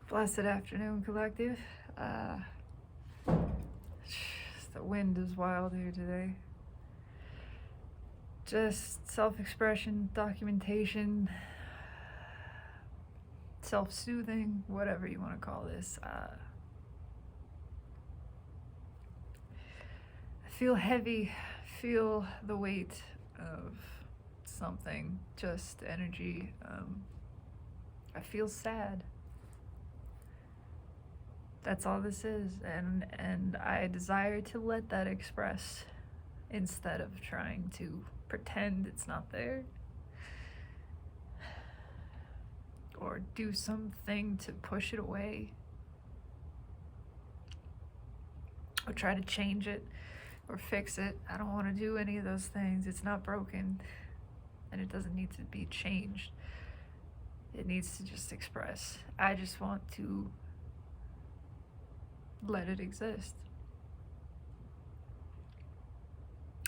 Blessed afternoon, collective. The wind is wild here today. Just self-expression, documentation, self-soothing, whatever you want to call this. I feel heavy, feel the weight of something, just energy. I feel sad. That's all this is, and I desire to let that express instead of trying to pretend it's not there or do something to push it away or try to change it or fix it. I don't want to do any of those things. It's not broken and it doesn't need to be changed. It needs to just express. I just want to let it exist.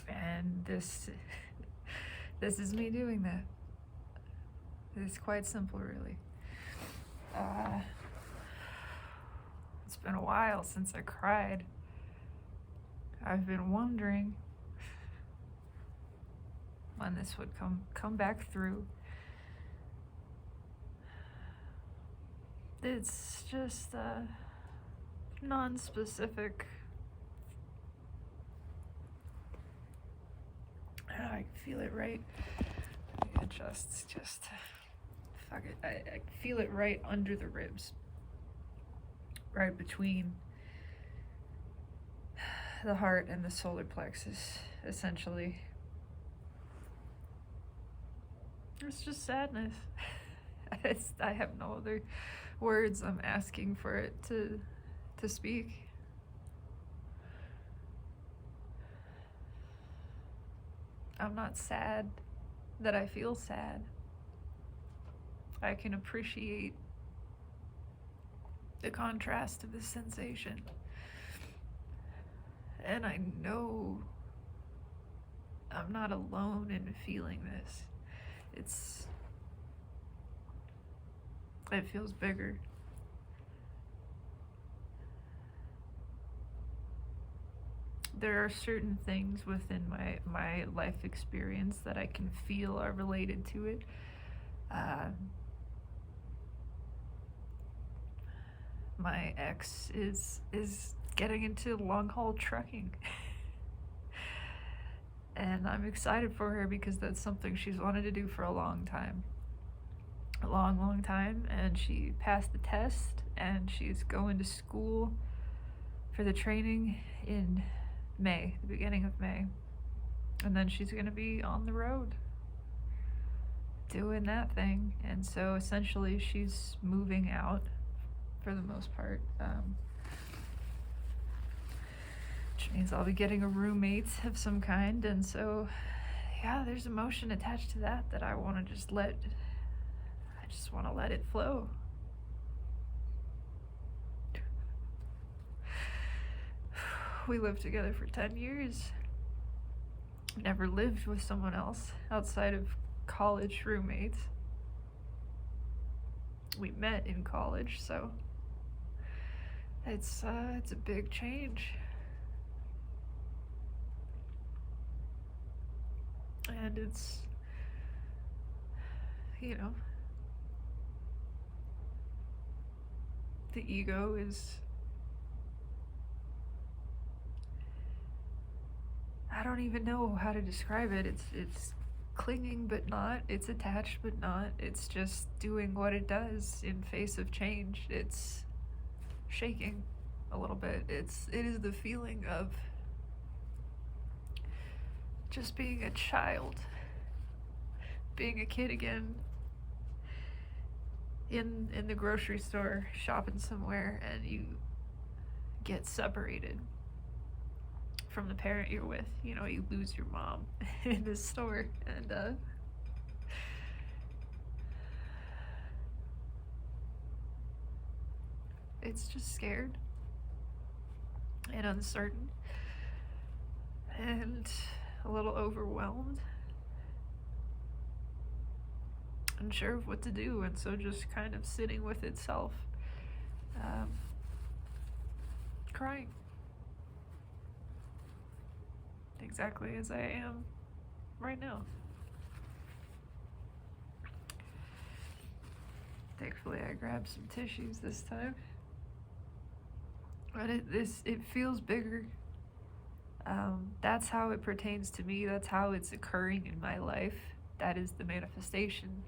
And this is me doing that. It's quite simple, really. It's been a while since I cried. I've been wondering when this would come back through. It's just non-specific. I feel it right. Just fuck it. I feel it right under the ribs, right between the heart and the solar plexus, essentially. It's just sadness. I have no other words. I'm asking for it to speak. I'm not sad that I feel sad. I can appreciate the contrast of this sensation. And I know I'm not alone in feeling this. It feels bigger. There are certain things within my life experience that I can feel are related to it. My ex is getting into long-haul trucking. And I'm excited for her because that's something she's wanted to do for a long time. A long time. And she passed the test and she's going to school for the training in May, the beginning of May. And then she's going to be on the road doing that thing. And so essentially she's moving out for the most part, which means I'll be getting a roommate of some kind. And so, yeah, there's emotion attached to that I want to just let it flow. We lived together for 10 years. Never lived with someone else outside of college roommates. We met in college, so it's a big change. And it's, the ego is, I don't even know how to describe it. It's clinging but not, it's attached but not. It's just doing what it does in face of change. It's shaking a little bit. It is the feeling of just being a child, being a kid again, in the grocery store, shopping somewhere, and you get separated from the parent you're with. You lose your mom in the store, and it's just scared and uncertain and a little overwhelmed, unsure of what to do, and so just kind of sitting with itself um, crying. Exactly as I am right now. Thankfully, I grabbed some tissues this time. But it feels bigger. That's how it pertains to me. That's how it's occurring in my life. That is the manifestation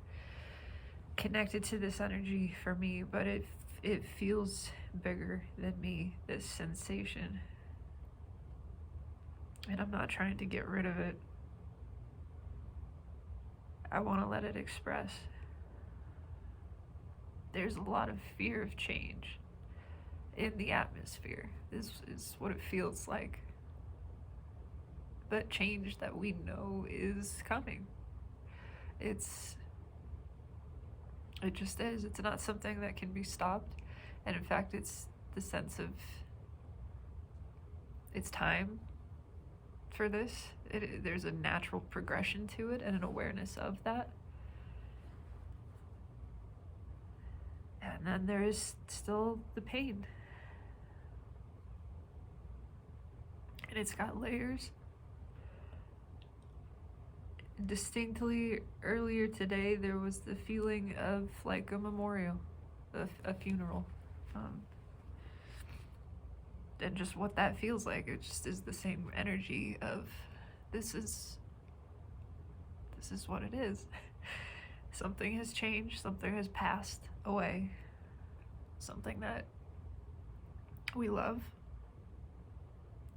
connected to this energy for me. But it feels bigger than me. This sensation, and I'm not trying to get rid of it. I want to let it express. There's a lot of fear of change in the atmosphere. This is what it feels like. But change that we know is coming. It just is. It's not something that can be stopped. And in fact, it's the sense of it's time for this. There's a natural progression to it and an awareness of that. And then there is still the pain. And it's got layers. Distinctly earlier today, there was the feeling of like a memorial, a funeral. And just what that feels like, it just is the same energy of this is what it is. Something has changed, something has passed away, something that we love,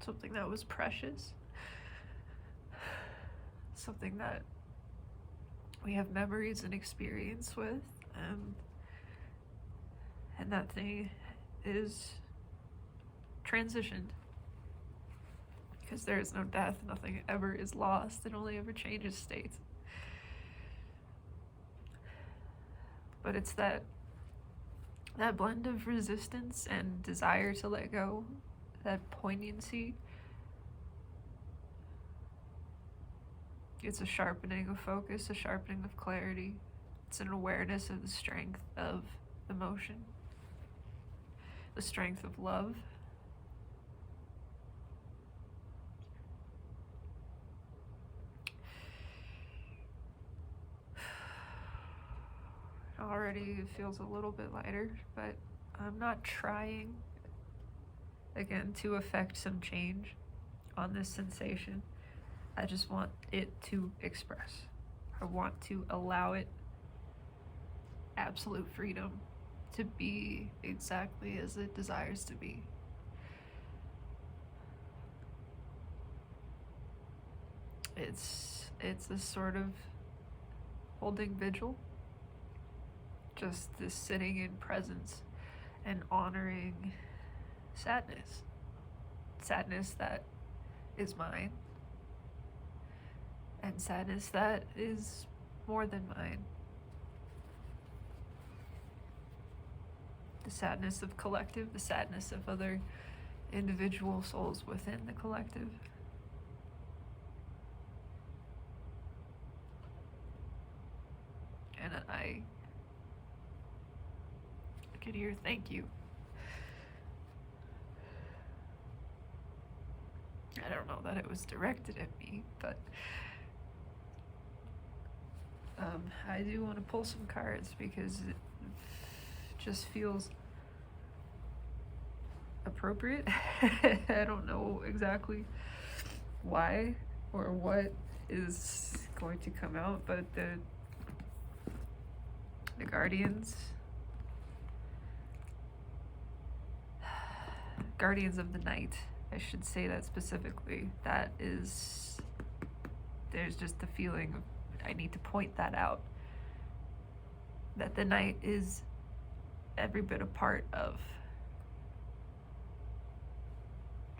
something that was precious, something that we have memories and experience with, and that thing is transitioned. Because there is no death, nothing ever is lost, it only ever changes states. But it's that blend of resistance and desire to let go, that poignancy. It's a sharpening of focus, a sharpening of clarity. It's an awareness of the strength of emotion, the strength of love. Already it feels a little bit lighter, but I'm not trying, again, to affect some change on this sensation. I just want it to express. I want to allow it absolute freedom to be exactly as it desires to be. It's this sort of holding vigil, just this sitting in presence and honoring sadness. Sadness that is mine, and sadness that is more than mine. The sadness of collective, the sadness of other individual souls within the collective. And I could hear thank you. I don't know that it was directed at me, but I do want to pull some cards because it just feels appropriate. I don't know exactly why or what is going to come out, but the guardians of the night, I should say that specifically. That is, there's just the feeling of, I need to point that out, that the night is every bit a part of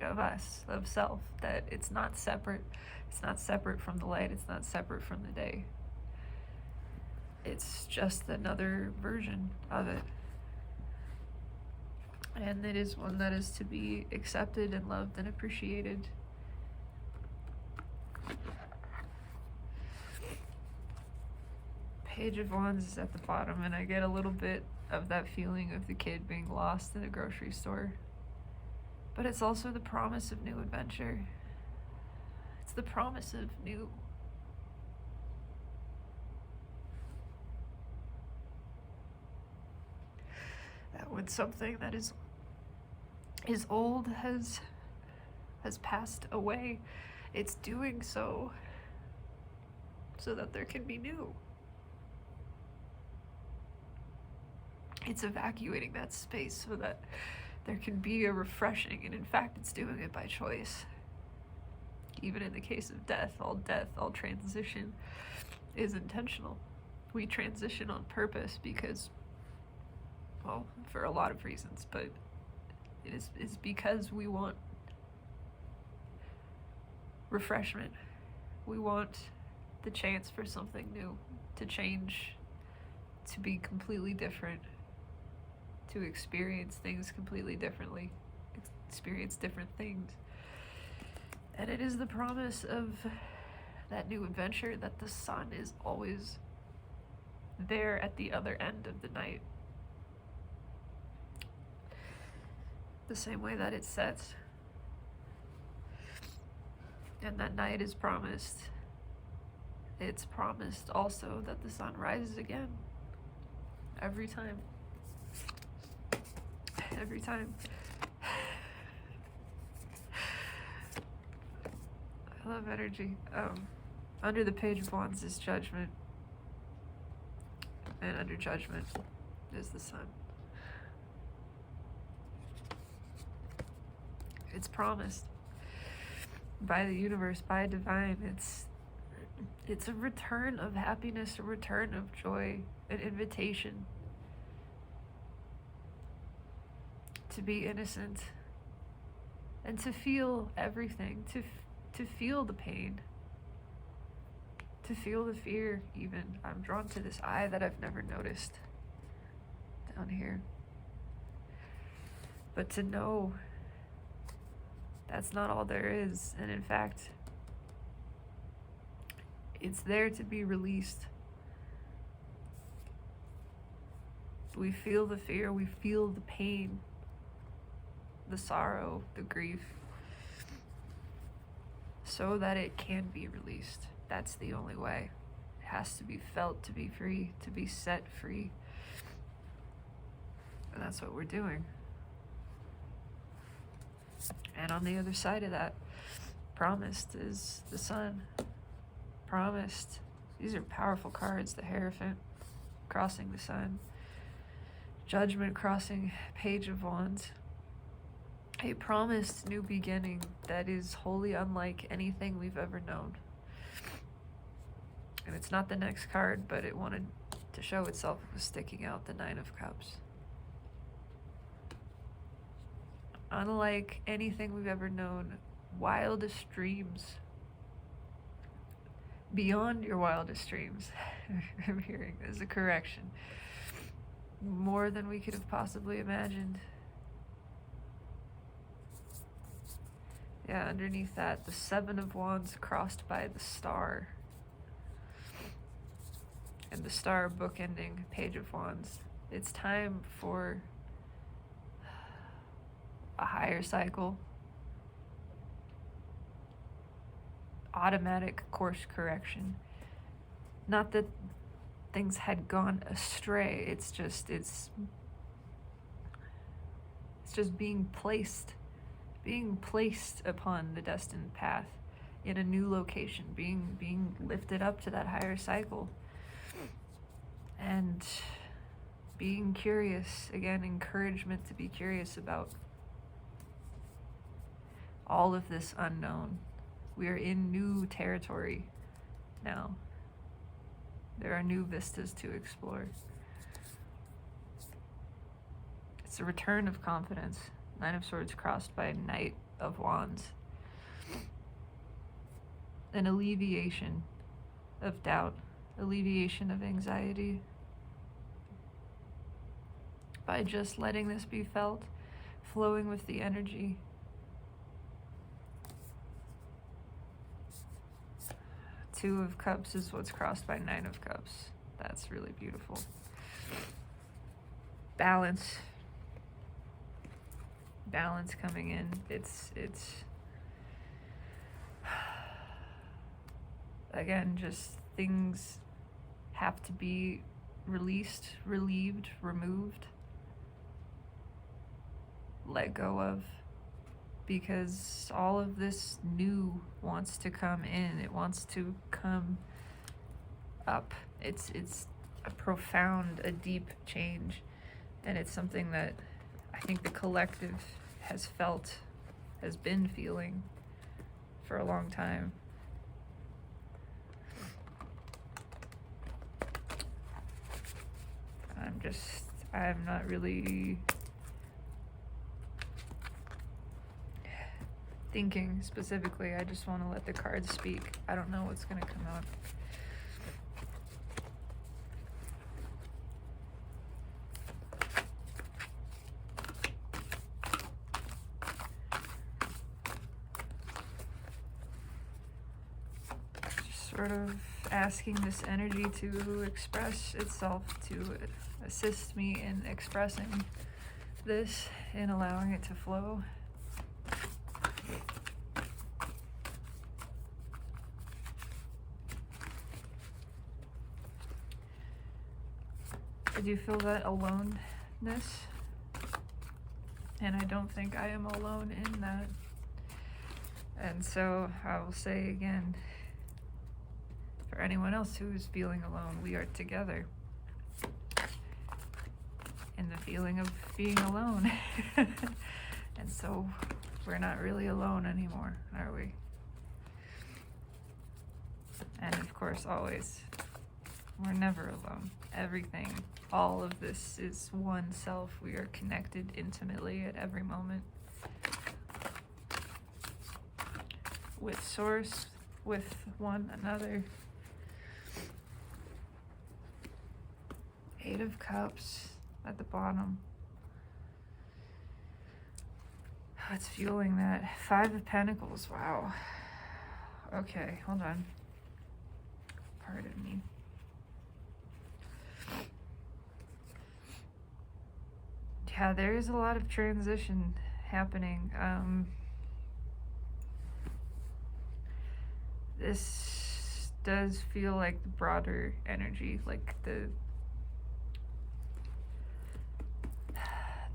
us, of self, that it's not separate from the light, it's not separate from the day. It's just another version of it. And it is one that is to be accepted and loved and appreciated. Page of Wands is at the bottom, and I get a little bit of that feeling of the kid being lost in a grocery store. But it's also the promise of new adventure. It's the promise of new. That when something that is old has passed away, it's doing so that there can be new. It's evacuating that space so that there can be a refreshing, and in fact, it's doing it by choice. Even in the case of death, all transition is intentional. We transition on purpose because, well, for a lot of reasons, but it's because we want refreshment. We want the chance for something new, to change, to be completely different, to experience things completely differently, experience different things. And it is the promise of that new adventure that the sun is always there at the other end of the night. The same way that it sets. And that night is promised. It's promised also that the sun rises again. Every time. Every time. I love energy. Under the Page of Wands is Judgment. And under Judgment is the sun. It's promised by the universe, by divine. It's a return of happiness, a return of joy, an invitation to be innocent and to feel everything, to feel the pain, to feel the fear even. I'm drawn to this eye that I've never noticed down here. But to know that's not all there is, and in fact, it's there to be released. We feel the fear, we feel the pain, the sorrow, the grief, so that it can be released. That's the only way. It has to be felt to be free, to be set free. And that's what we're doing. And on the other side of that, promised is the sun. Promised. These are powerful cards. The Hierophant crossing the sun. Judgment crossing Page of Wands. A promised new beginning that is wholly unlike anything we've ever known. And it's not the next card, but it wanted to show itself. It was sticking out, the Nine of Cups. Unlike anything we've ever known, wildest dreams. Beyond your wildest dreams, I'm hearing as a correction. More than we could have possibly imagined. Yeah, underneath that, the Seven of Wands crossed by the Star. And the Star bookending Page of Wands. It's time for a higher cycle. Automatic course correction. Not that things had gone astray, it's just being placed upon the destined path in a new location, being lifted up to that higher cycle, and being curious. Again, encouragement to be curious about all of this unknown. We are in new territory now. There are new vistas to explore. It's a return of confidence. Nine of Swords crossed by Knight of Wands. An alleviation of doubt, alleviation of anxiety. By just letting this be felt, flowing with the energy. Two of Cups is what's crossed by Nine of Cups. That's really beautiful. balance coming in. It's again, just things have to be released, relieved, removed, let go of, because all of this new wants to come in. It wants to come up. It's a profound, a deep change, and it's something that I think the collective has been feeling for a long time. I'm not really thinking specifically. I just want to let the cards speak. I don't know what's going to come out. Just sort of asking this energy to express itself, to assist me in expressing this and allowing it to flow. I do feel that aloneness, and I don't think I am alone in that. And so I will say again, for anyone else who is feeling alone, we are together in the feeling of being alone. And so we're not really alone anymore, are we? And of course, always, we're never alone. Everything, all of this is one self. We are connected intimately at every moment with Source, with one another. Eight of Cups at the bottom. It's fueling that. Five of Pentacles. Wow. Okay, hold on. Pardon me. Yeah, there is a lot of transition happening. This does feel like the broader energy, like the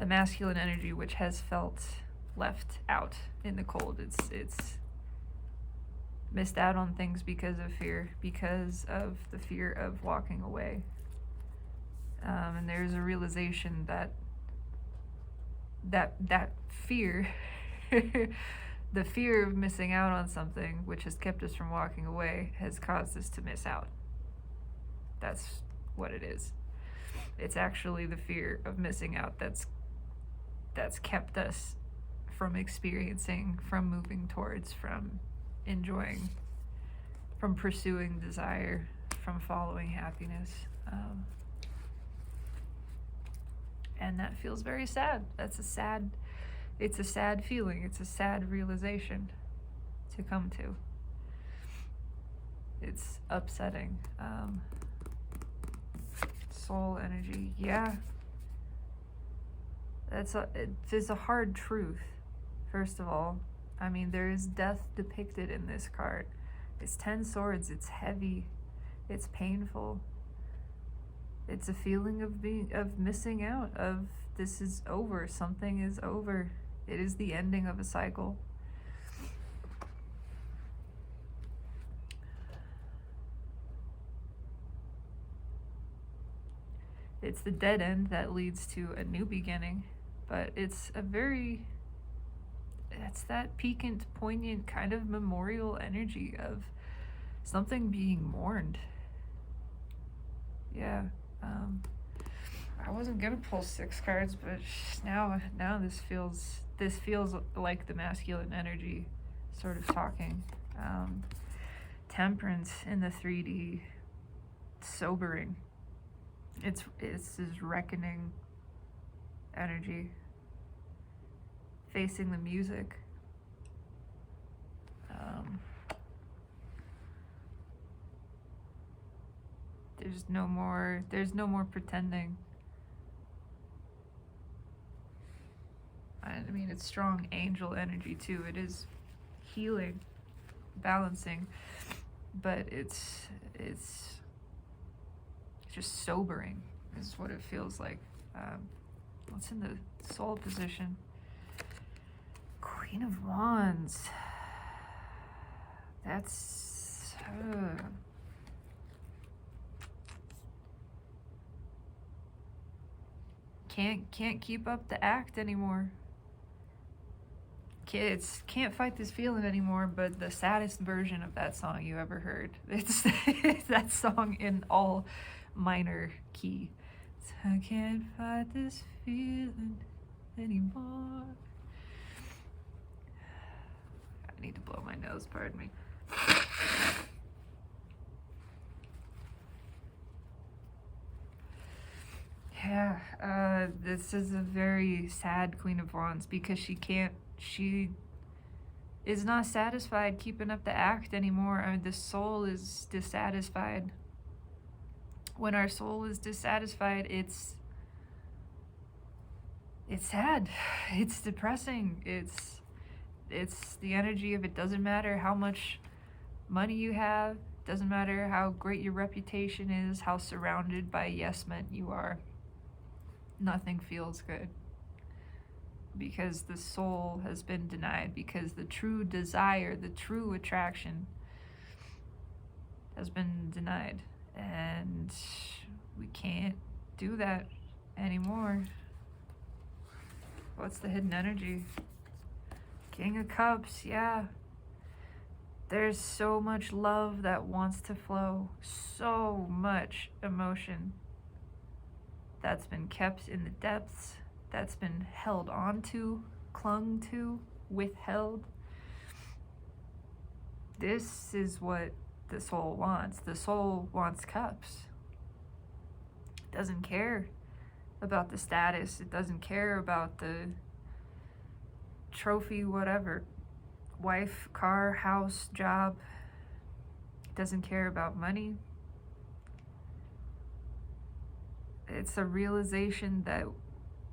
masculine energy, which has felt left out in the cold. It's missed out on things because of fear, because of the fear of walking away. And there's a realization that fear, the fear of missing out on something, which has kept us from walking away, has caused us to miss out. That's what it is. It's actually the fear of missing out that's kept us from experiencing, from moving towards, from enjoying, from pursuing desire, from following happiness. And that feels very sad. It's a sad feeling. It's a sad realization to come to. It's upsetting. Soul energy, yeah. It's a hard truth, first of all. I mean, there is death depicted in this card. It's 10 swords, it's heavy, it's painful. It's a feeling of missing out, of this is over, something is over. It is the ending of a cycle. It's the dead end that leads to a new beginning, but it's that piquant, poignant kind of memorial energy of something being mourned. Yeah. I wasn't gonna pull 6 cards, but now this feels like the masculine energy sort of talking. Temperance in the 3D, sobering. It's this reckoning energy, facing the music. There's no more pretending. I mean, it's strong angel energy too. It is healing, balancing, but it's just sobering is what it feels like. What's in the soul position? Queen of Wands. That's can't keep up the act anymore. Kids can't fight this feeling anymore. But the saddest version of that song you ever heard. It's that song in all minor key. I can't fight this feeling anymore. I need to blow my nose, pardon me. Yeah, this is a very sad Queen of Wands because she is not satisfied keeping up the act anymore. I mean, the soul is dissatisfied. When our soul is dissatisfied, it's sad. It's depressing. It's the energy of it doesn't matter how much money you have, doesn't matter how great your reputation is, how surrounded by yes men you are. Nothing feels good because the soul has been denied, because the true desire, the true attraction has been denied, and we can't do that anymore. What's the hidden energy? King of Cups, yeah. There's so much love that wants to flow, so much emotion that's been kept in the depths, that's been held onto, clung to, withheld. This is what the soul wants. The soul wants cups. It doesn't care about the status. It doesn't care about the trophy, whatever. Wife, car, house, job. It doesn't care about money. It's a realization that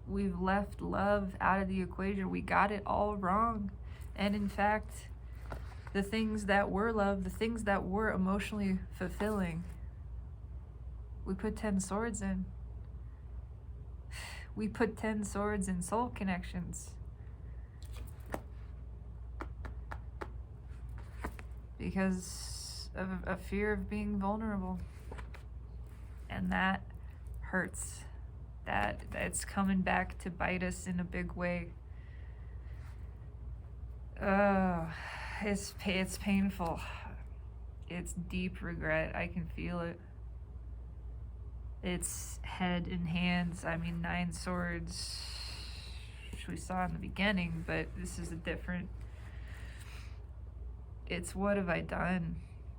we've left love out of the equation. We got it all wrong. And in fact, the things that were love, the things that were emotionally fulfilling, we put 10 swords in. We put 10 swords in soul connections. Because of a fear of being vulnerable. And that hurts. That's coming back to bite us in a big way. It's painful. It's deep regret. I can feel it. It's head and hands. I mean, 9 swords, which we saw in the beginning, but this is a different. It's what have I done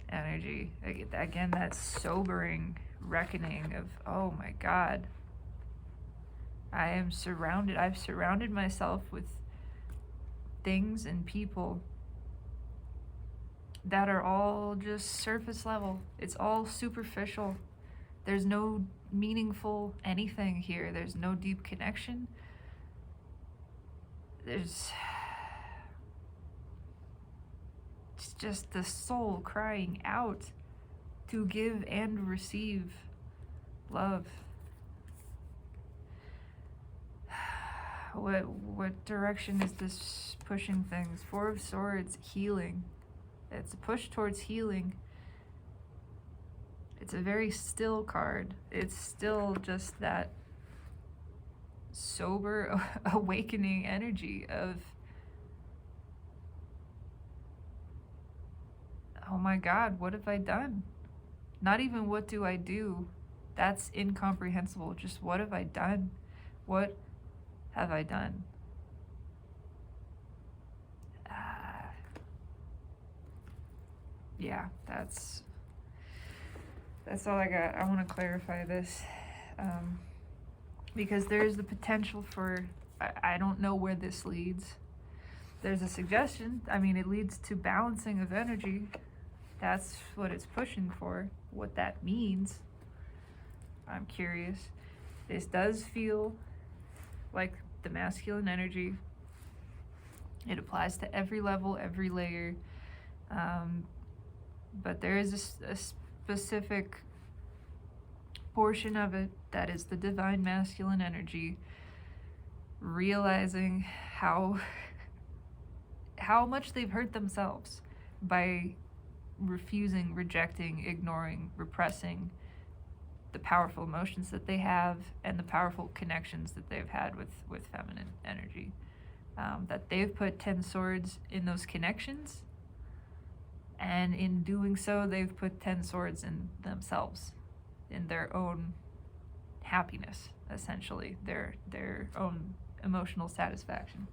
energy. Again, that sobering reckoning of, oh my God, I've surrounded myself with things and people that are all just surface level. It's all superficial. There's no meaningful anything here. There's no deep connection. It's just the soul crying out to give and receive love. What direction is this pushing things? 4 of Swords, healing. It's a push towards healing. It's a very still card. It's still just that sober, awakening energy of, oh my God, what have I done? Not even what do I do? That's incomprehensible. Just what have I done? What have I done? Yeah, that's all I got. I want to clarify this because there's the potential for, I don't know where this leads. There's a suggestion. I mean, it leads to balancing of energy. That's what it's pushing for. What that means, I'm curious. This does feel like the masculine energy It applies to every level, every layer. But there is a specific portion of it that is the divine masculine energy, realizing how much they've hurt themselves by refusing, rejecting, ignoring, repressing the powerful emotions that they have and the powerful connections that they've had with feminine energy. That they've put 10 swords in those connections, and in doing so, they've put 10 swords in themselves, in their own happiness, essentially, their own emotional satisfaction.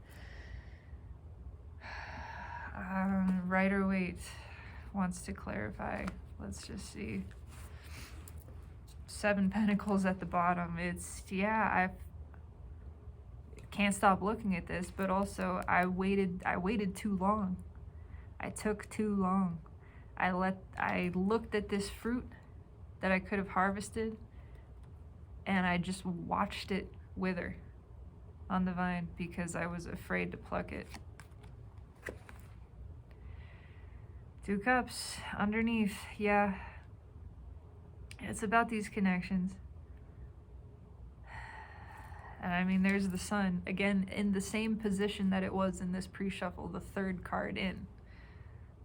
Rider Waite wants to clarify. Let's just see. 7 Pentacles at the bottom. It's, I can't stop looking at this, but also I waited too long. I took too long. I looked at this fruit that I could have harvested, and I just watched it wither on the vine because I was afraid to pluck it. 2 Cups underneath. Yeah, it's about these connections. And I mean, there's the sun again in the same position that it was in this pre-shuffle, the 3rd card in.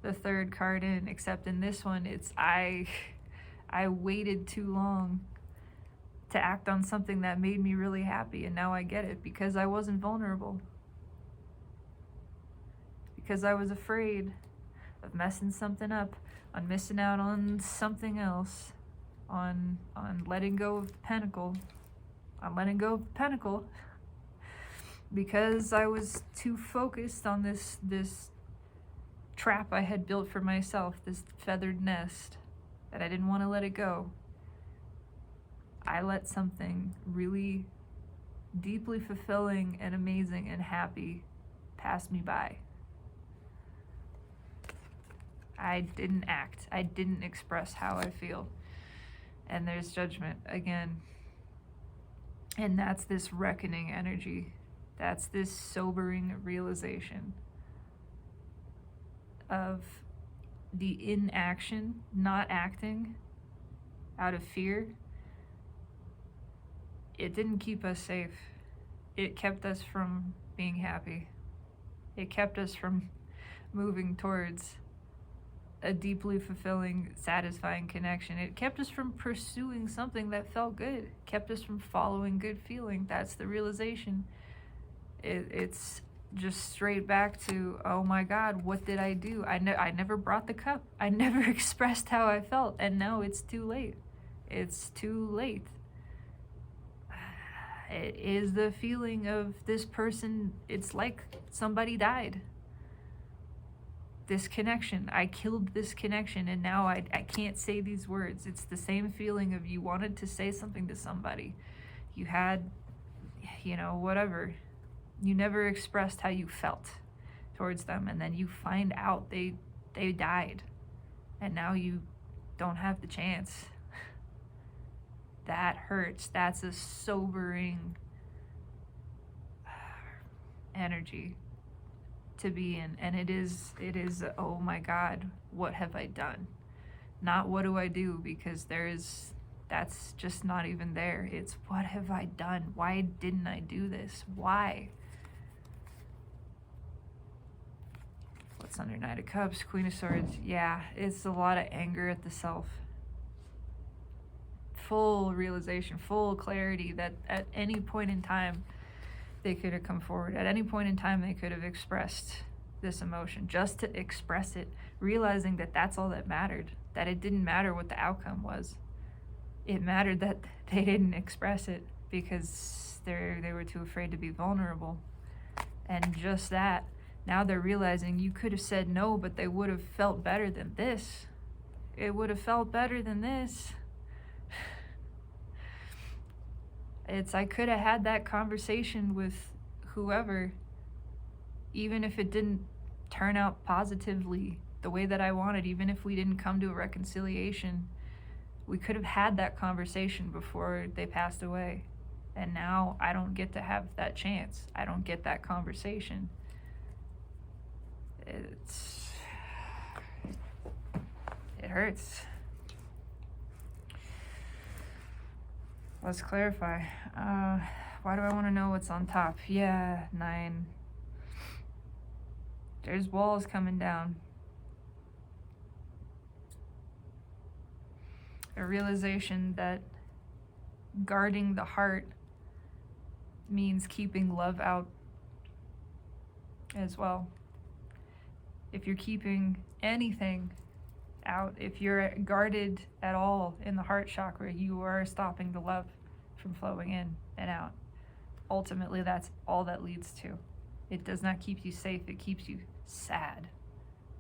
The 3rd card in, except in this one, it's I waited too long to act on something that made me really happy, and now I get it because I wasn't vulnerable. Because I was afraid of messing something up, on missing out on something else, on letting go of the pentacle. I'm letting go of the pentacle because I was too focused on this trap I had built for myself, this feathered nest, that I didn't want to let it go. I let something really deeply fulfilling and amazing and happy pass me by. I didn't act. I didn't express how I feel. And there's judgment again. And that's this reckoning energy. That's this sobering realization of the inaction, not acting out of fear. It didn't keep us safe. It kept us from being happy. It kept us from moving towards a deeply fulfilling, satisfying connection. It kept us from pursuing something that felt good. It kept us from following good feeling. That's the realization. It's just straight back to, oh my God, what did I do? I never brought the cup. I never expressed how I felt, and now it's too late. It's too late. It is the feeling of this person. It's like somebody died. This connection, I killed this connection, and now I can't say these words. It's the same feeling of you wanted to say something to somebody. You had, whatever. You never expressed how you felt towards them, and then you find out they died, and now you don't have the chance. That hurts. That's a sobering energy to be in, and it is oh my God, what have I done? Not what do I do, because that's just not even there. It's what have I done? Why didn't I do this? Why? What's under Knight of Cups? Queen of Swords. Yeah, it's a lot of anger at the self. Full realization, full clarity that at any point in time they could have come forward. At any point in time they could have expressed this emotion, just to express it, realizing that that's all that mattered, that it didn't matter what the outcome was. It mattered that they didn't express it because they were too afraid to be vulnerable. And just that, now they're realizing you could have said no, but they would have felt better than this. It would have felt better than this. I could have had that conversation with whoever, even if it didn't turn out positively the way that I wanted, even if we didn't come to a reconciliation, we could have had that conversation before they passed away. And now I don't get to have that chance. I don't get that conversation. It hurts. Let's clarify. Why do I want to know what's on top? Yeah, 9. There's walls coming down. A realization that guarding the heart means keeping love out as well. If you're keeping anything out, if you're guarded at all in the heart chakra, you are stopping the love from flowing in and out. Ultimately, that's all that leads to. It does not keep you safe, it keeps you sad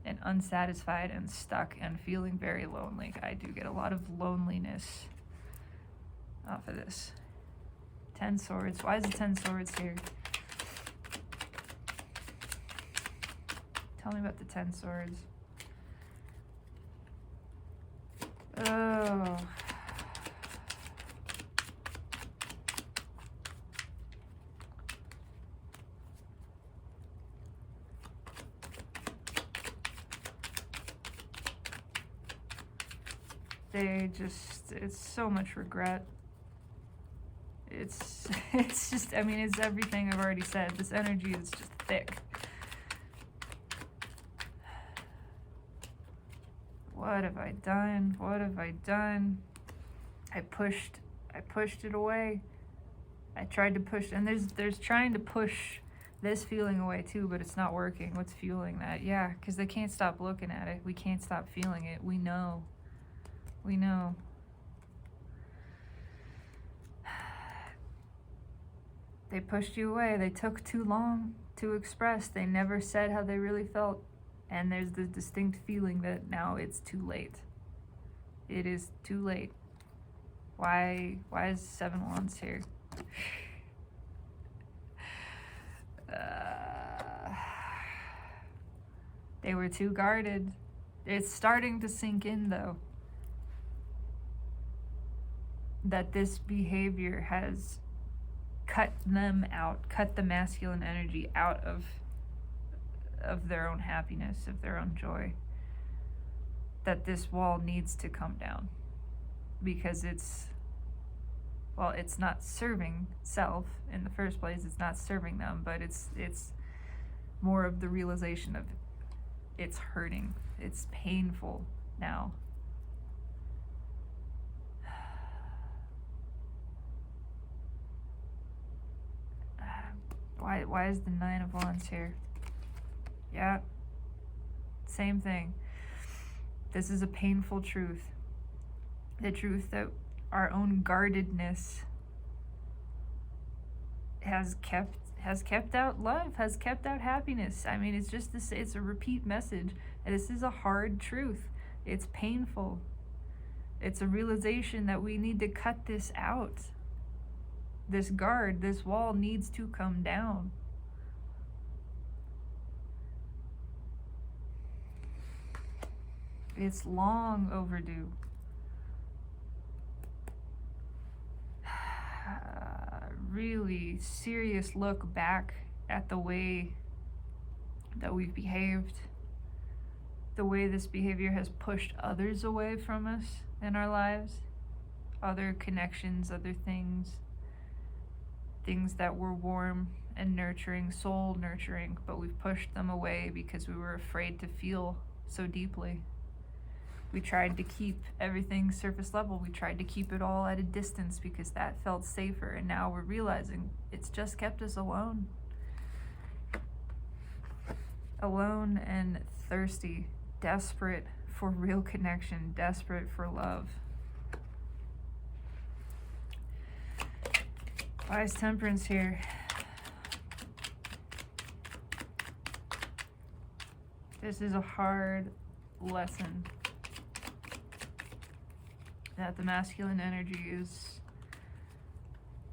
and unsatisfied and stuck and feeling very lonely. I do get a lot of loneliness off of this. 10 swords. Why is the 10 swords here? Tell me about the 10 swords. Oh. It's so much regret. It's just, I mean, it's everything I've already said. This energy is just thick. What have I done? What have I done? I pushed it away. I tried to push, and there's trying to push this feeling away too, but it's not working. What's fueling that? Yeah, because they can't stop looking at it. We can't stop feeling it. We know. We know. They pushed you away. They took too long to express. They never said how they really felt. And there's the distinct feeling that now it's too late. It is too late. Why is 7 Wands here? They were too guarded. It's starting to sink in, though, that this behavior has cut them out, cut the masculine energy out of their own happiness, of their own joy. That this wall needs to come down because it's not serving self in the first place. It's not serving them, but it's more of the realization of it's hurting. It's painful now. Why is the 9 of Wands here? Yeah, same thing. This is a painful truth. The truth that our own guardedness has kept out love, has kept out happiness. I mean, it's just this. It's a repeat message. And this is a hard truth. It's painful. It's a realization that we need to cut this out. This guard, this wall needs to come down. It's long overdue. Really serious look back at the way that we've behaved, the way this behavior has pushed others away from us in our lives, other connections, other things that were warm and nurturing, soul nurturing, but we've pushed them away because we were afraid to feel so deeply. We tried to keep everything surface level. We tried to keep it all at a distance because that felt safer. And now we're realizing it's just kept us alone. Alone and thirsty, desperate for real connection, desperate for love. Why is Temperance here? This is a hard lesson that the masculine energy is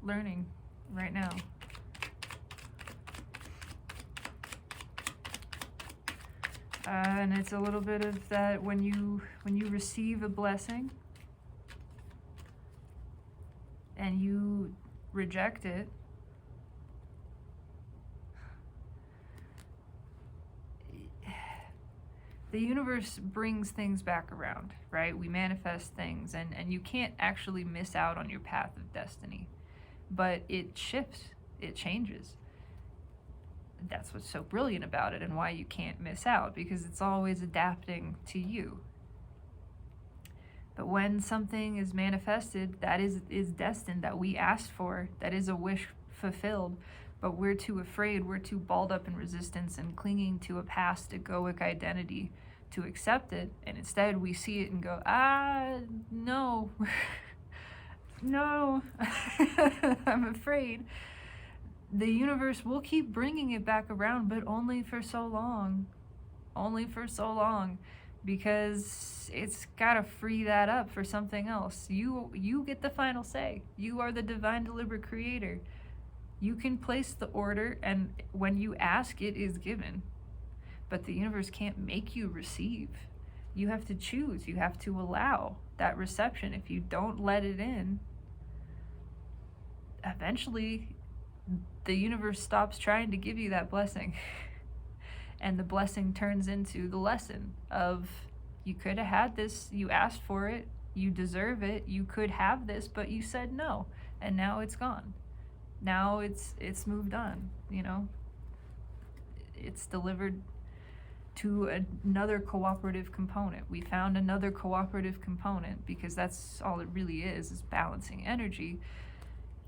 learning right now. And it's a little bit of that when you receive a blessing and you reject it, The universe brings things back around, right? We manifest things, and you can't actually miss out on your path of destiny. But it shifts, it changes. That's what's so brilliant about it, and why you can't miss out, because it's always adapting to you. But when something is manifested that is destined, that we asked for, that is a wish fulfilled, but we're too afraid, we're too balled up in resistance and clinging to a past egoic identity to accept it, and instead we see it and go, no, no, I'm afraid. The universe will keep bringing it back around, but only for so long. Only for so long. Because it's got to free that up for something else. You get the final say. You are the divine deliberate creator. You can place the order, and when you ask, it is given. But the universe can't make you receive. You have to choose. You have to allow that reception. If you don't let it in, eventually the universe stops trying to give you that blessing. And the blessing turns into the lesson of, you could have had this, you asked for it, you deserve it, you could have this, but you said no, and now it's gone. Now it's moved on, you know? It's delivered to another cooperative component. We found another cooperative component, because that's all it really is balancing energy.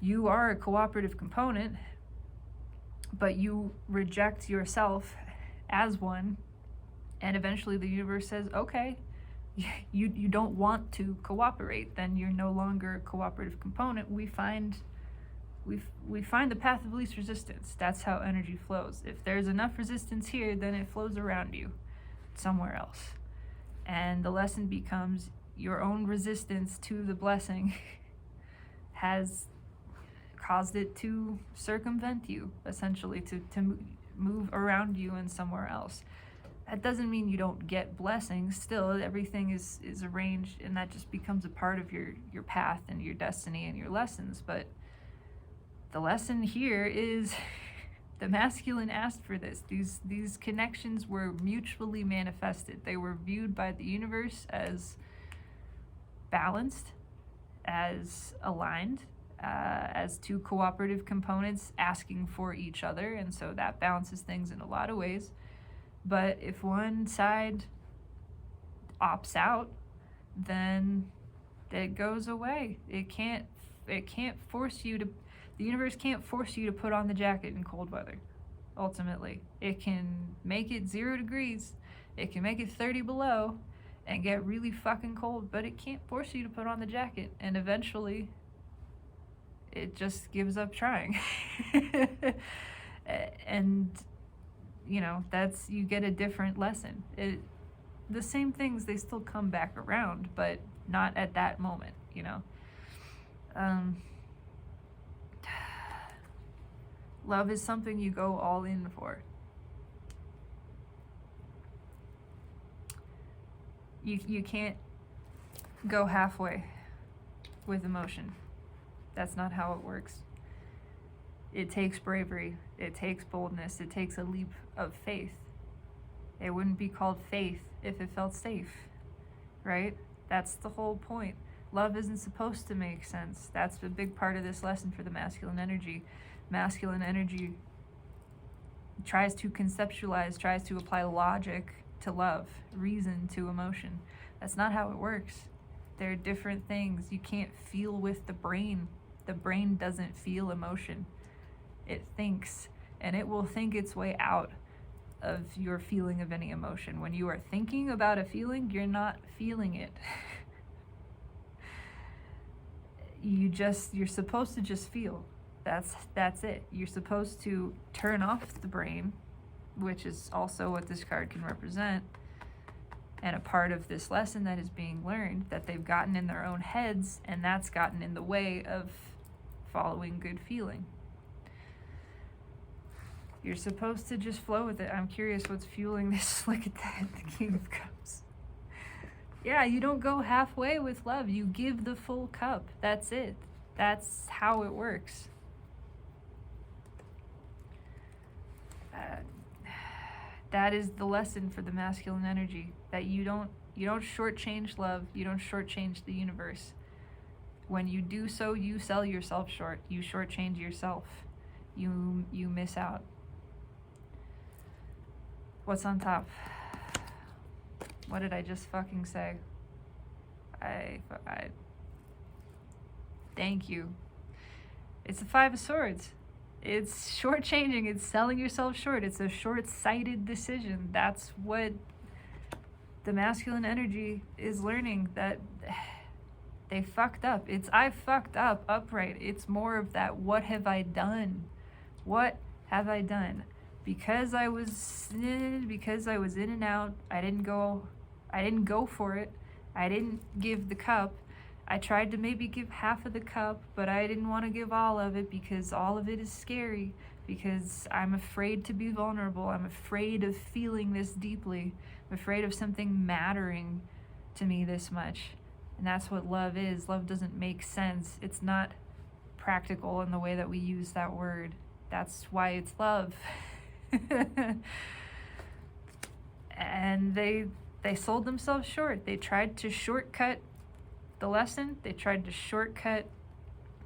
You are a cooperative component, but you reject yourself as one, and eventually the universe says, okay, you don't want to cooperate, then you're no longer a cooperative component. We find the path of least resistance. That's how energy flows. If there's enough resistance here, then it flows around you somewhere else. And the lesson becomes, your own resistance to the blessing has caused it to circumvent you, essentially, to move around you and somewhere else. That doesn't mean you don't get blessings. Still, everything is arranged, and that just becomes a part of your path and your destiny and your lessons. But the lesson here is the masculine asked for this. These connections were mutually manifested. They were viewed by the universe as balanced, as aligned, as two cooperative components asking for each other, and so that balances things in a lot of ways. But if one side opts out, then it goes away. It can't force you to, the universe can't force you to put on the jacket in cold weather. Ultimately, it can make it 0 degrees, it can make it 30 below and get really fucking cold, but it can't force you to put on the jacket, and eventually it just gives up trying. And you know, that's, you get a different lesson. The same things, they still come back around, but not at that moment, you know. Love is something you go all in for. You can't go halfway with emotion. That's not how it works. It takes bravery, it takes boldness, it takes a leap of faith. It wouldn't be called faith if it felt safe, right? That's the whole point. Love isn't supposed to make sense. That's a big part of this lesson for the masculine energy. Masculine energy tries to conceptualize, tries to apply logic to love, reason to emotion. That's not how it works. They're different things. You can't feel with the brain. The brain doesn't feel emotion. It thinks, and it will think its way out of your feeling of any emotion. When you are thinking about a feeling, you're not feeling it. You're supposed to just feel. That's it. You're supposed to turn off the brain, which is also what this card can represent, and a part of this lesson that is being learned, that they've gotten in their own heads, and that's gotten in the way of following good feeling. You're supposed to just flow with it. I'm curious what's fueling this. Look at that, the King of Cups. Yeah, you don't go halfway with love. You give the full cup. That's it. That's how it works. That is the lesson for the masculine energy, that you don't shortchange love, you don't shortchange the universe. When you do so, you sell yourself short. You shortchange yourself. You miss out. What's on top? What did I just fucking say? I thank you. It's the Five of Swords. It's shortchanging. It's selling yourself short. It's a short-sighted decision. That's what the masculine energy is learning, that they fucked up. It's I fucked up upright. It's more of that, what have I done? What have I done? Because I was in and out, I didn't go for it. I didn't give the cup. I tried to maybe give half of the cup, but I didn't want to give all of it because all of it is scary, because I'm afraid to be vulnerable. I'm afraid of feeling this deeply. I'm afraid of something mattering to me this much. And that's what love is. Love doesn't make sense. It's not practical in the way that we use that word. That's why it's love. And they sold themselves short. They tried to shortcut the lesson. They tried to shortcut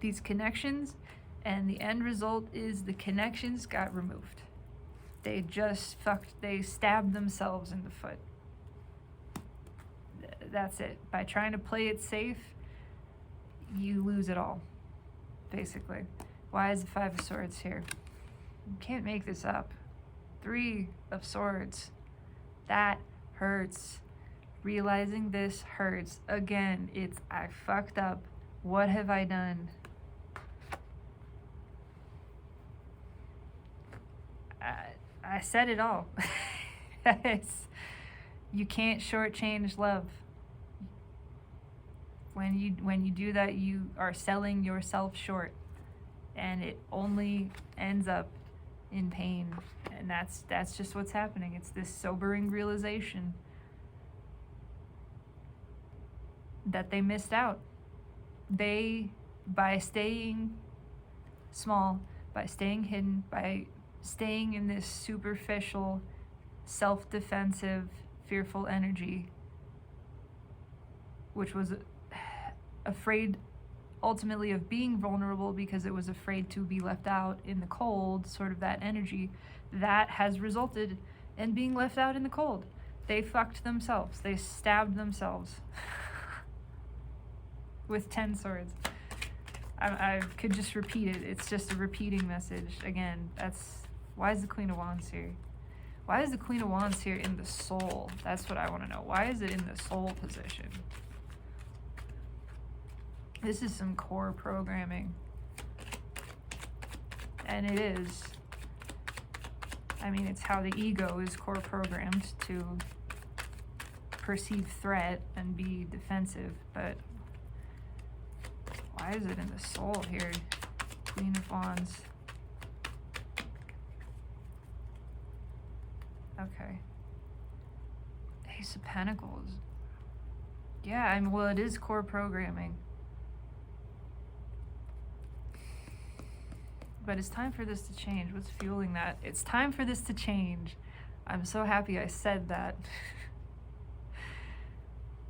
these connections, and the end result is the connections got removed. They stabbed themselves in the foot. That's it. By trying to play it safe, you lose it all, basically. Why is the Five of Swords here? You can't make this up. Three of Swords. That hurts. Realizing this hurts. Again, it's I fucked up. What have I done? I said it all. You can't shortchange love. When you do that, you are selling yourself short, and it only ends up in pain. And that's just what's happening. It's this sobering realization that they missed out. By staying small, by staying hidden, by staying in this superficial, self-defensive, fearful energy, which was afraid ultimately of being vulnerable because it was afraid to be left out in the cold, sort of that energy, that has resulted in being left out in the cold. They fucked themselves. They stabbed themselves. With 10 swords. I could just repeat it. It's just a repeating message. Again, why is the Queen of Wands here? Why is the Queen of Wands here in the soul? That's what I want to know. Why is it in the soul position? This is some core programming. And it is. I mean, it's how the ego is core programmed to perceive threat and be defensive, but why is it in the soul here? Queen of Wands. Okay. Ace of Pentacles. Yeah, well, it is core programming. But it's time for this to change. What's fueling that? It's time for this to change. I'm so happy I said that.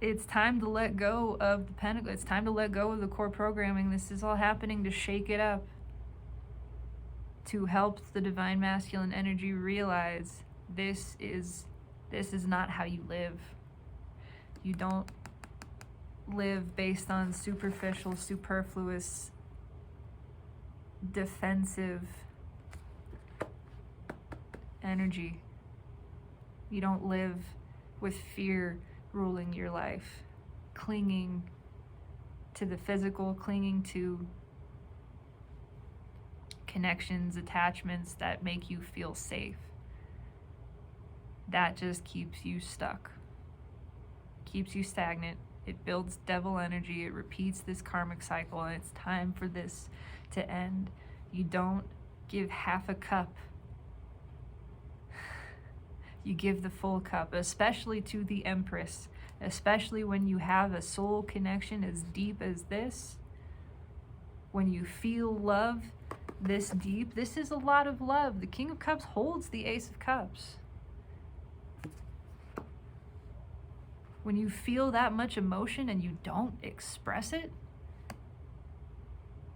It's time to let go of the pentacle. It's time to let go of the core programming. This is all happening to shake it up, to help the divine masculine energy realize this is not how you live. You don't live based on superficial, superfluous, defensive energy. You don't live with fear ruling your life, clinging to the physical, clinging to connections, attachments that make you feel safe. That just keeps you stuck, keeps you stagnant. It builds devil energy. It repeats this karmic cycle, and it's time for this to end. You don't give half a cup. You give the full cup, especially to the Empress, especially when you have a soul connection as deep as this. When you feel love this deep, this is a lot of love. The King of Cups holds the Ace of Cups. When you feel that much emotion and you don't express it,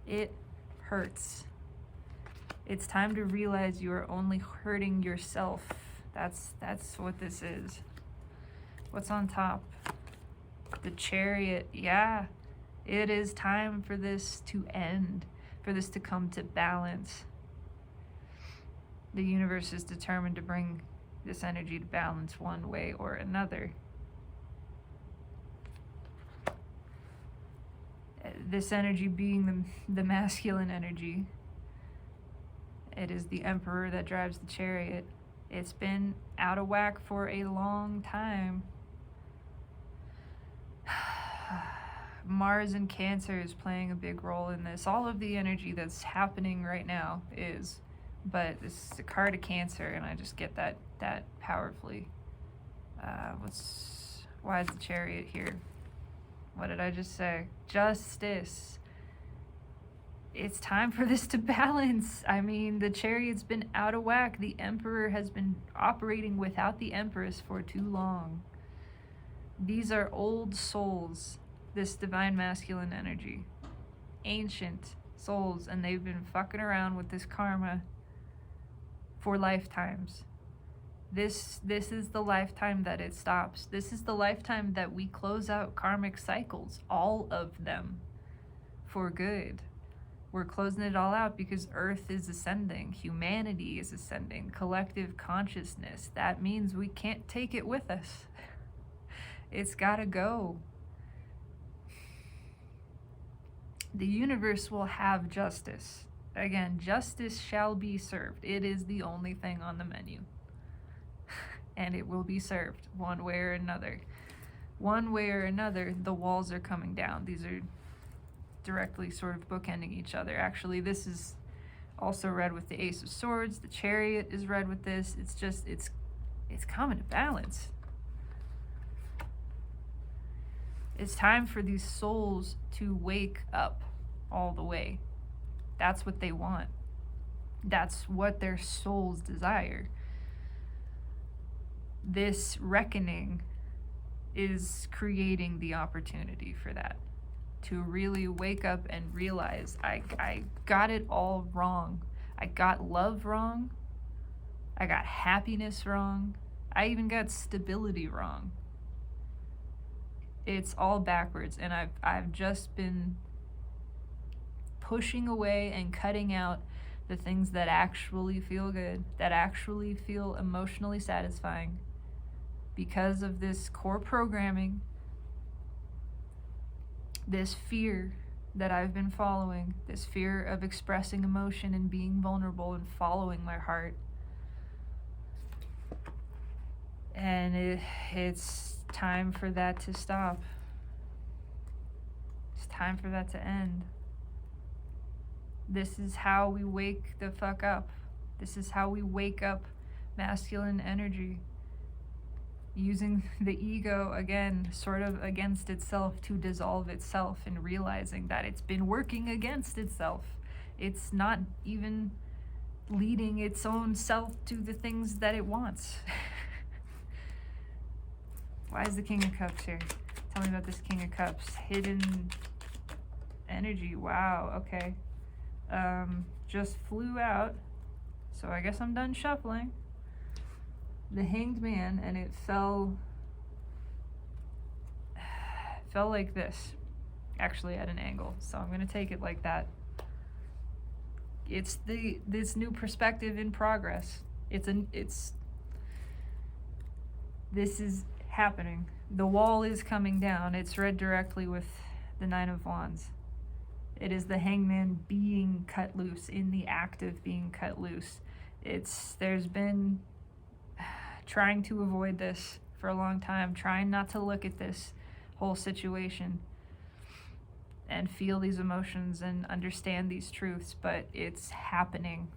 it hurts. It's time to realize you are only hurting yourself. That's what this is. What's on top? The Chariot. Yeah, it is time for this to end, for this to come to balance. The universe is determined to bring this energy to balance one way or another. This energy being the masculine energy. It is the Emperor that drives the Chariot. It's been out of whack for a long time. Mars and Cancer is playing a big role in this. All of the energy that's happening right now is, but this is a card of Cancer, and I just get that powerfully. Why is the Chariot here? What did I just say? Justice. It's time for this to balance. I mean, the Chariot's been out of whack. The Emperor has been operating without the Empress for too long. These are old souls, this divine masculine energy. Ancient souls, and they've been fucking around with this karma for lifetimes. This is the lifetime that it stops. This is the lifetime that we close out karmic cycles, all of them, for good. We're closing it all out because Earth is ascending, humanity is ascending, collective consciousness. That means we can't take it with us. It's gotta go. The universe will have justice. Again, justice shall be served. It is the only thing on the menu. And it will be served one way or another. One way or another, the walls are coming down. These are directly sort of bookending each other. Actually, this is also read with the Ace of Swords. The Chariot is read with this. It's just, it's coming to balance. It's time for these souls to wake up all the way. That's what they want. That's what their souls desire. This reckoning is creating the opportunity for that. To really wake up and realize, I got it all wrong. I got love wrong. I got happiness wrong. I even got stability wrong. It's all backwards, and I've just been pushing away and cutting out the things that actually feel good, that actually feel emotionally satisfying, because of this core programming, this fear that I've been following, this fear of expressing emotion and being vulnerable and following my heart. And it's time for that to stop. It's time for that to end. This is how we wake the fuck up. This is how we wake up masculine energy. Using the ego, again, sort of against itself to dissolve itself, and realizing that it's been working against itself. It's not even leading its own self to the things that it wants. Why is the King of Cups here? Tell me about this King of Cups. Hidden energy. Wow, okay. Just flew out. So I guess I'm done shuffling. The Hanged Man, and it fell like this, actually at an angle. So I'm gonna take it like that. It's this new perspective in progress. This is happening. The wall is coming down. It's read directly with the Nine of Wands. It is the Hangman being cut loose, in the act of being cut loose. There's been trying to avoid this for a long time, trying not to look at this whole situation and feel these emotions and understand these truths, but it's happening.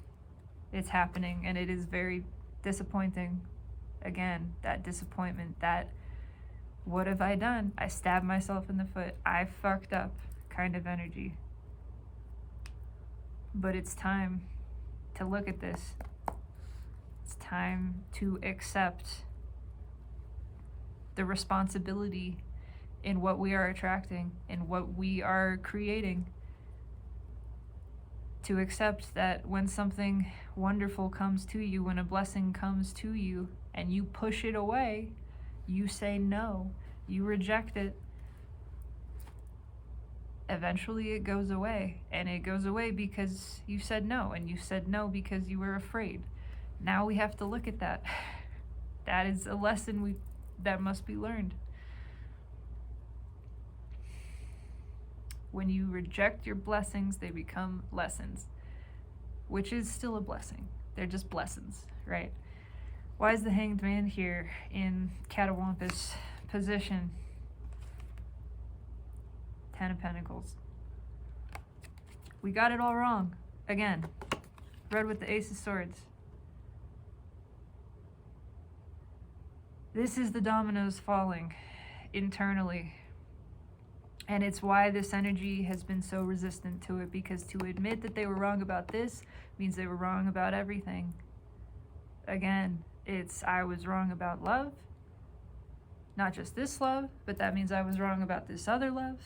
It's happening, and it is very disappointing. Again, that disappointment, that what have I done? I stabbed myself in the foot. I fucked up kind of energy. But it's time to look at this. It's time to accept the responsibility in what we are attracting and what we are creating. To accept that when something wonderful comes to you, when a blessing comes to you, and you push it away, you say no, you reject it, eventually it goes away. And it goes away because you said no, and you said no because you were afraid. Now we have to look at that. That is a lesson that must be learned. When you reject your blessings, they become lessons, which is still a blessing. They're just blessings, right? Why is the Hanged Man here in Catawampus position? 10 of Pentacles. We got it all wrong. Again, read with the Ace of Swords. This is the dominoes falling internally. And it's why this energy has been so resistant to it, because to admit that they were wrong about this means they were wrong about everything. Again, I was wrong about love. Not just this love, but that means I was wrong about this other love.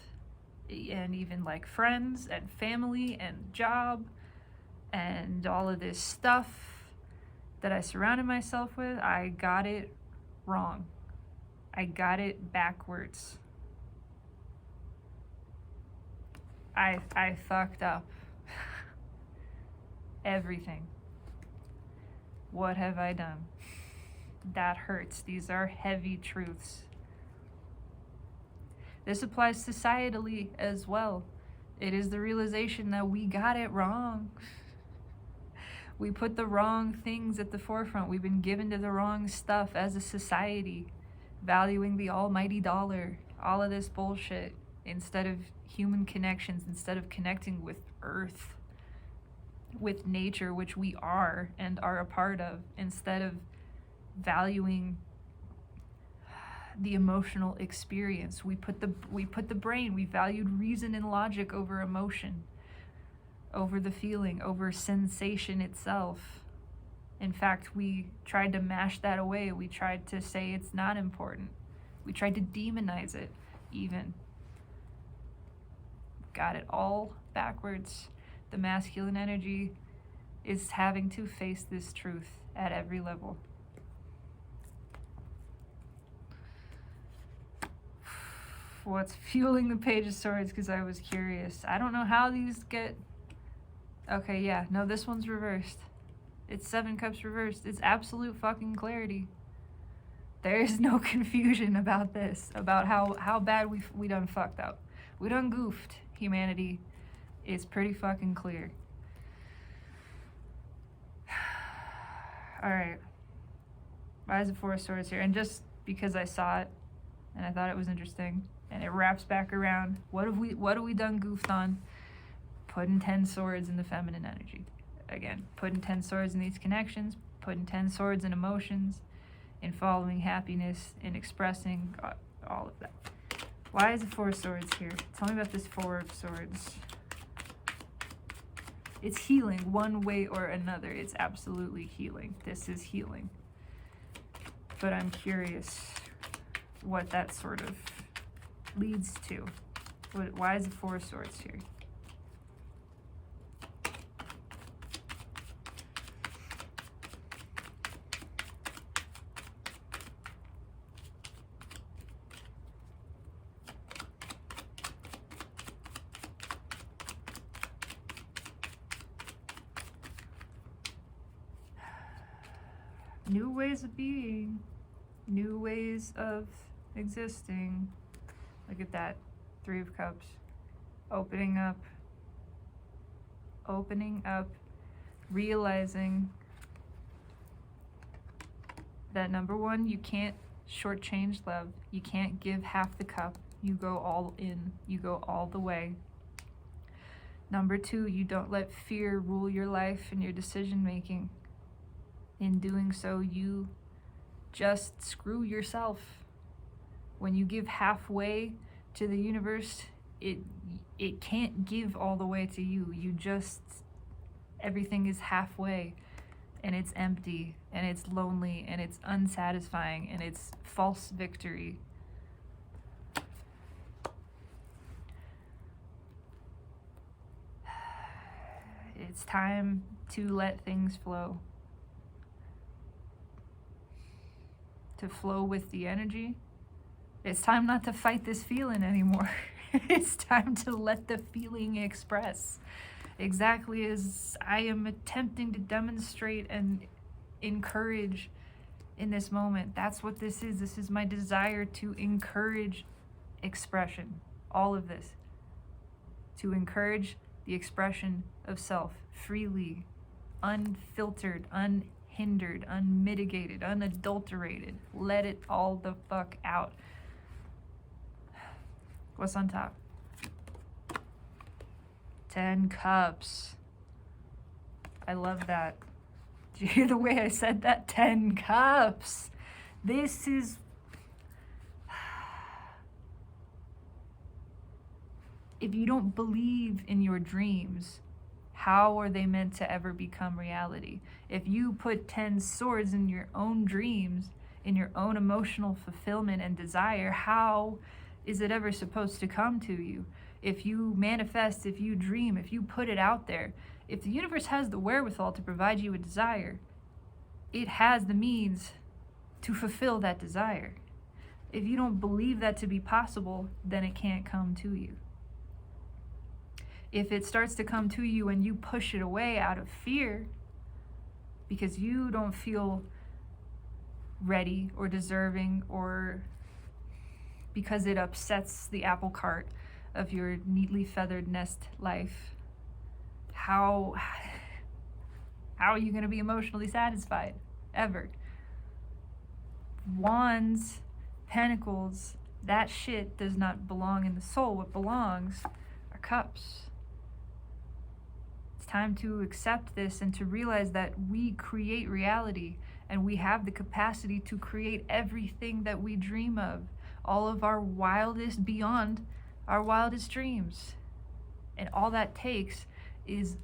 And even like friends and family and job and all of this stuff that I surrounded myself with, I got it wrong. I got it backwards. I fucked up. Everything. What have I done? That hurts. These are heavy truths. This applies societally as well. It is the realization that we got it wrong. We put the wrong things at the forefront. We've been given to the wrong stuff as a society, valuing the almighty dollar, all of this bullshit, instead of human connections, instead of connecting with earth, with nature, which we are and are a part of, instead of valuing the emotional experience. We put the brain, we valued reason and logic over emotion, over the feeling, over sensation itself. In fact, we tried to mash that away. We tried to say it's not important. We tried to demonize it even. Got it all backwards. The masculine energy is having to face this truth at every level. What's fueling the Page of Swords? Because I was curious. I don't know how these get... Okay, yeah. No, this one's reversed. It's 7 Cups reversed. It's absolute fucking clarity. There is no confusion about this. About how bad we done fucked up. We done goofed. Humanity is pretty fucking clear. Alright. Rise of 4 Swords here. And just because I saw it and I thought it was interesting, and it wraps back around, what have we done goofed on? Putting 10 swords in the feminine energy. Again, putting 10 swords in these connections, putting 10 swords in emotions, in following happiness, in expressing all of that. Why is the 4 Swords here? Tell me about this 4 of Swords. It's healing one way or another. It's absolutely healing. This is healing. But I'm curious what that sort of leads to. Why is the 4 Swords here? New ways of being, new ways of existing. Look at that, 3 of Cups. Opening up, realizing that number one, you can't shortchange love. You can't give half the cup. You go all in, you go all the way. Number 2, you don't let fear rule your life and your decision making. In doing so, you just screw yourself. When you give halfway to the universe, it can't give all the way to you. Everything is halfway. and it's empty, and it's lonely, and it's unsatisfying, and it's false victory. It's time to let things flow. To flow with the energy. It's time not to fight this feeling anymore. It's time to let the feeling express. Exactly as I am attempting to demonstrate and encourage in this moment. That's what this is. This is my desire to encourage expression. All of this. To encourage the expression of self freely, unfiltered, unhindered, unmitigated, unadulterated. Let it all the fuck out. What's on top? 10 cups. I love that. Did you hear the way I said that? 10 cups. This is... If you don't believe in your dreams, how are they meant to ever become reality? If you put 10 swords in your own dreams, in your own emotional fulfillment and desire, how is it ever supposed to come to you? If you manifest, if you dream, if you put it out there, if the universe has the wherewithal to provide you a desire, it has the means to fulfill that desire. If you don't believe that to be possible, then it can't come to you. If it starts to come to you and you push it away out of fear because you don't feel ready or deserving, or because it upsets the apple cart of your neatly feathered nest life, how are you going to be emotionally satisfied ever? Wands, pentacles, that shit does not belong in the soul. What belongs are cups. It's time to accept this and to realize that we create reality, and we have the capacity to create everything that we dream of, all of our wildest, beyond our wildest dreams. And all that takes is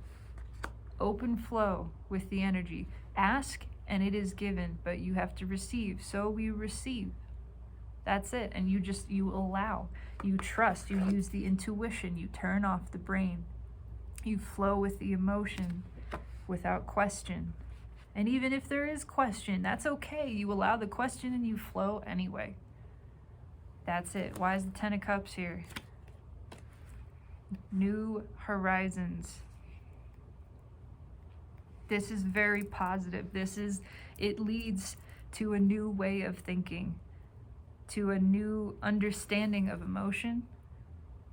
open flow with the energy. Ask and it is given, but you have to receive. So we receive. That's it. And you allow, you trust, you use the intuition, you turn off the brain. You flow with the emotion without question. And even if there is question, that's okay. You allow the question and you flow anyway. That's it. Why is the 10 of Cups here? New horizons. This is very positive. It leads to a new way of thinking, to a new understanding of emotion,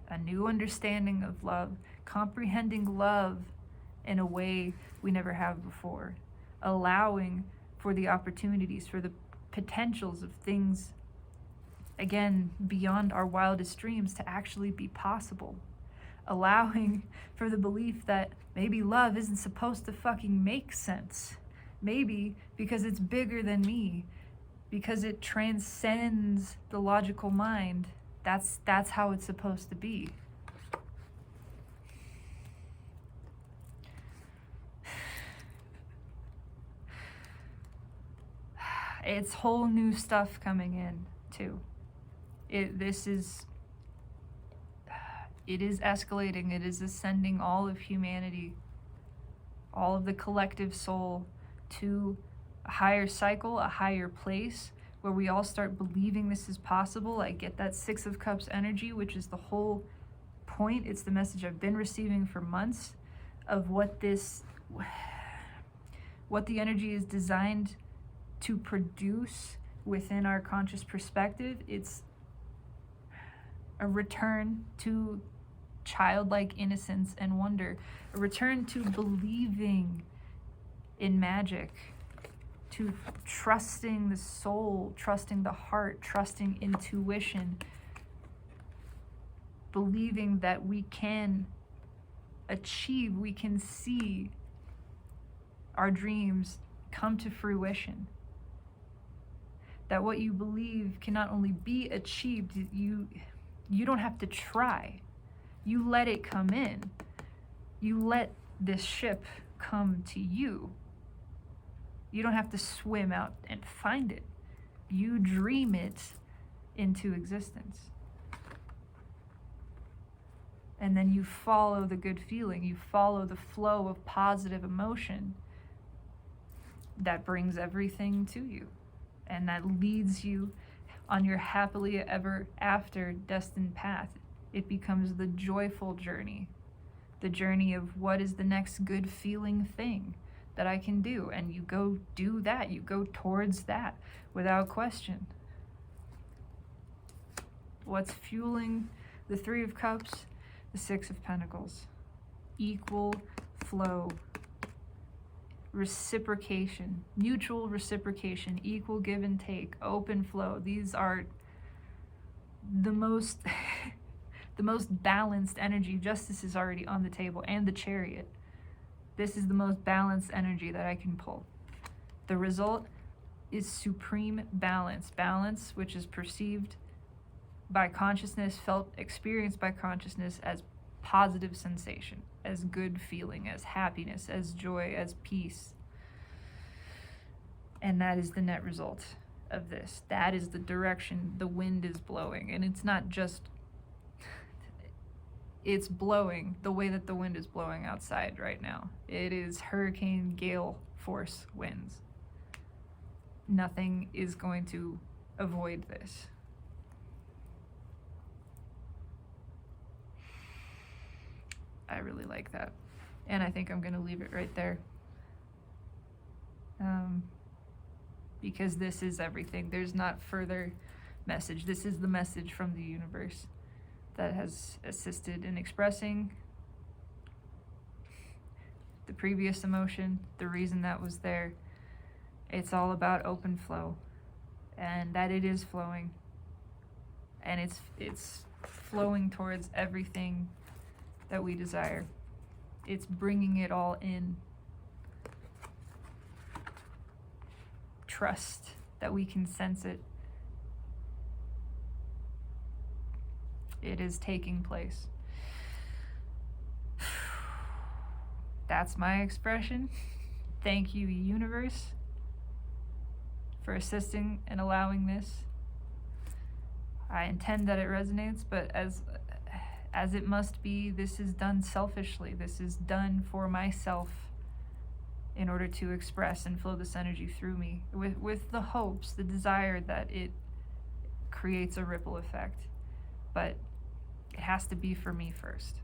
a new understanding of love, comprehending love in a way we never have before, allowing for the opportunities, for the potentials of things, again, beyond our wildest dreams to actually be possible, allowing for the belief that maybe love isn't supposed to fucking make sense, maybe because it's bigger than me, because it transcends the logical mind. That's how it's supposed to be. It's whole new stuff coming in too. It is escalating. It is ascending all of humanity, all of the collective soul, to a higher cycle, a higher place where we all start believing this is possible. I get that 6 of Cups energy, which is the whole point. It's the message I've been receiving for months of what the energy is designed to produce within our conscious perspective. It's a return to childlike innocence and wonder, a return to believing in magic, to trusting the soul, trusting the heart, trusting intuition, believing that we can achieve, we can see our dreams come to fruition. That what you believe can not only be achieved, you don't have to try. You let it come in. You let this ship come to you. You don't have to swim out and find it. You dream it into existence. And then you follow the good feeling. You follow the flow of positive emotion that brings everything to you. And that leads you on your happily ever after destined path. It becomes the joyful journey. The journey of what is the next good feeling thing that I can do. And you go do that. You go towards that without question. What's fueling the Three of Cups? The Six of Pentacles. Equal flow. Reciprocation. Mutual reciprocation. Equal give and take. Open flow. These are the most the most balanced energy. Justice is already on the table, and the Chariot. This is the most balanced energy that I can pull. The result is supreme balance. Balance which is perceived by consciousness, felt, experienced by consciousness as positive sensation, as good feeling, as happiness, as joy, as peace. And that is the net result of this. That is the direction the wind is blowing. And it's not just, it's blowing the way that the wind is blowing outside right now. It is hurricane gale force winds. Nothing is going to avoid this. I really like that. And I think I'm going to leave it right there. Because this is everything. There's not further message. This is the message from the universe that has assisted in expressing the previous emotion, the reason that was there. It's all about open flow, and that it is flowing. And it's flowing towards everything that we desire. It's bringing it all in. Trust that we can sense it. It is taking place. That's my expression. Thank you, universe, for assisting and allowing this. I intend that it resonates, but as it must be, this is done selfishly. This is done for myself in order to express and flow this energy through me with the hopes, the desire that it creates a ripple effect. But it has to be for me first.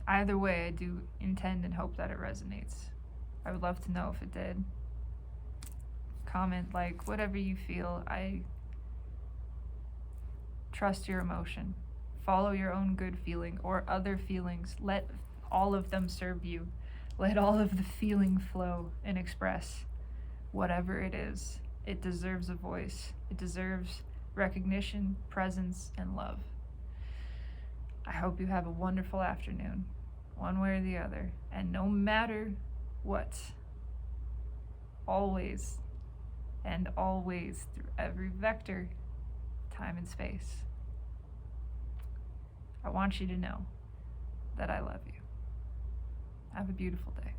Either way, I do intend and hope that it resonates. I would love to know if it did. Comment, like, whatever you feel. I trust your emotion. Follow your own good feeling or other feelings. Let all of them serve you. Let all of the feeling flow and express whatever it is. It deserves a voice. It deserves recognition, presence, and love. I hope you have a wonderful afternoon, one way or the other. And no matter what, always and always, through every vector, time and space, I want you to know that I love you. Have a beautiful day.